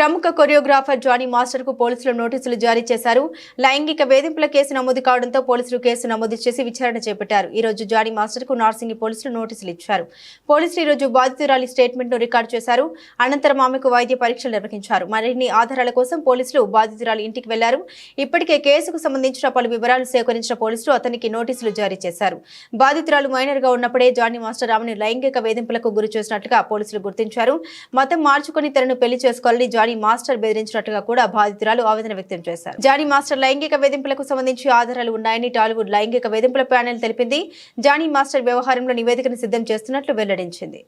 ప్రముఖ choreographer Johnny master కు పోలీసులు నోటీసులు జారీ చేశారు. లైంగిక వేధింపుల కేసు నమోదు కావడంతో పోలీసులు కేసు నమోదు చేసి విచారణ చేపట్టారు. ఈ రోజు జానీ మాస్టర్ కు నార్సింగి పోలీసులు నోటీసులు ఇచ్చారు. పోలీసులు ఈ రోజు బాధితురాలి స్టేట్మెంట్ ను రికార్డు చేశారు. అనంతరం ఆమెకు వైద్య పరీక్షలు నిర్వహించారు. మరిన్ని ఆధారాల కోసం పోలీసులు బాధితురాలి ఇంటికి వెళ్లారు. ఇప్పటికే కేసుకు సంబంధించిన పలు వివరాలు సేకరించిన పోలీసులు అతనికి నోటీసులు జారీ చేశారు. బాధితురాలు మైనర్ గా ఉన్నప్పుడే జానీ మాస్టర్ ఆమెను లైంగిక వేధింపులకు గురి చేసినట్లుగా పోలీసులు గుర్తించారు. మతం మార్చుకుని తనను పెళ్లి చేసుకోవాలని జానీ మాస్టర్ బెదిరించినట్టుగా కూడా బాధితురాలు ఆవేదన వ్యక్తం చేశారు. జానీ మాస్టర్ లైంగిక వేధింపులకు సంబంధించి ఆధారాలు ఉన్నాయని టాలీవుడ్ లైంగిక వేధింపుల ప్యానెల్ తెలిపింది. జానీ మాస్టర్ వ్యవహారంలో నివేదికను సిద్ధం చేస్తున్నట్లు వెల్లడించింది.